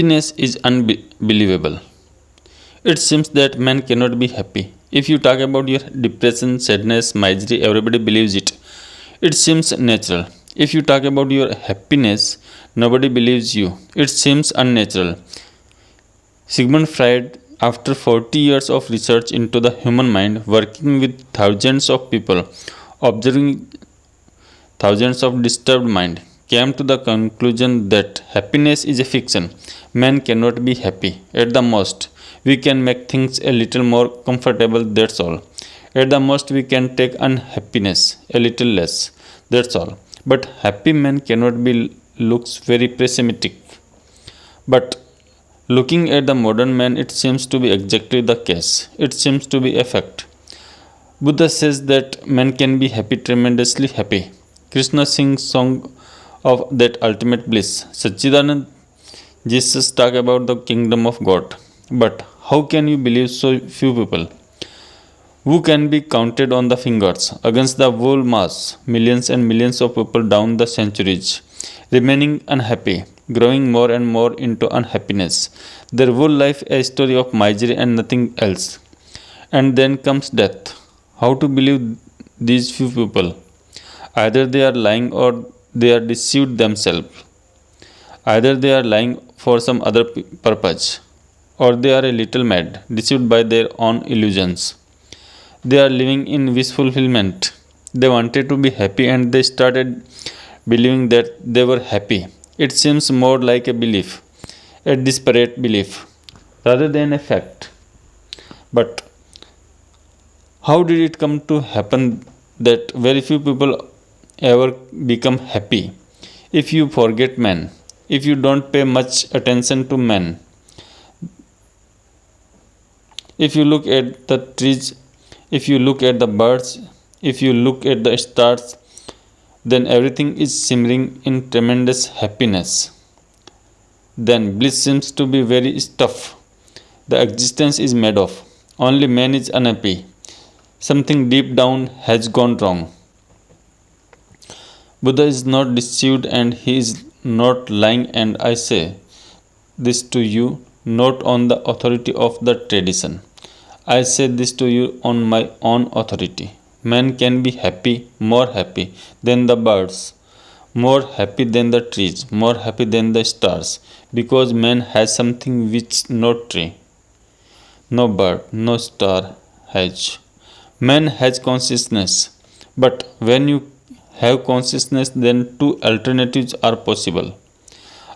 Happiness is unbelievable. It seems that man cannot be happy. If you talk about your depression, sadness, misery, everybody believes it. It seems natural. If you talk about your happiness, nobody believes you. It seems unnatural. Sigmund Freud, after 40 years of research into the human mind, working with thousands of people, observing thousands of disturbed mind, came to the conclusion that happiness is a fiction. Man cannot be happy. At the most, we can make things a little more comfortable, that's all. At the most, we can take unhappiness a little less, that's all. But happy man cannot be looks very pessimistic. But looking at the modern man, it seems to be exactly the case. It seems to be a fact. Buddha says that man can be happy, tremendously happy. Krishna sings song of that ultimate bliss. Sachidanand Jesus talk about the kingdom of God. But how can you believe so few people? Who can be counted on the fingers against the whole mass, millions and millions of people down the centuries, remaining unhappy, growing more and more into unhappiness. Their whole life a story of misery and nothing else. And then comes death. How to believe these few people? Either they are lying or they are deceived themselves. Either they are lying for some other purpose, or they are a little mad, deceived by their own illusions. They are living in wish fulfillment. They wanted to be happy and they started believing that they were happy. It seems more like a belief, a disparate belief, rather than a fact. But how did it come to happen that very few people ever become happy? If you forget man, if you don't pay much attention to man, if you look at the trees, if you look at the birds, if you look at the stars, then everything is simmering in tremendous happiness. Then bliss seems to be very stuff the existence is made of. Only man is unhappy. Something deep down has gone wrong. Buddha is not deceived and he is not lying, and I say this to you not on the authority of the tradition. I say this to you on my own authority. Man can be happy, more happy than the birds, more happy than the trees, more happy than the stars, because man has something which no tree, no bird, no star has. Man has consciousness, but when you have consciousness, then two alternatives are possible.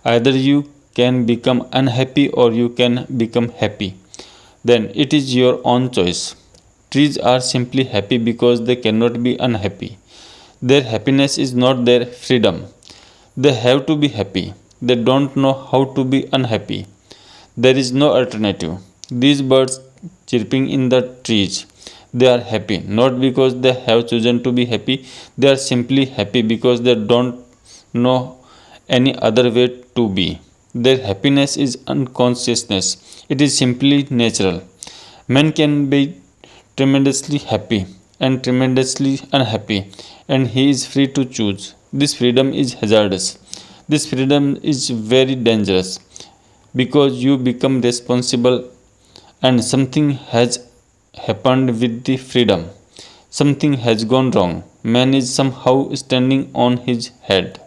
Either you can become unhappy or you can become happy. Then it is your own choice. Trees are simply happy because they cannot be unhappy. Their happiness is not their freedom. They have to be happy. They don't know how to be unhappy. There is no alternative. These birds chirping in the trees, they are happy not because they have chosen to be happy, they are simply happy because they don't know any other way to be. Their happiness is unconsciousness, it is simply natural. Man can be tremendously happy and tremendously unhappy, and he is free to choose. This freedom is hazardous. This freedom is very dangerous because you become responsible and something has happened with the freedom. Something has gone wrong. Man is somehow standing on his head.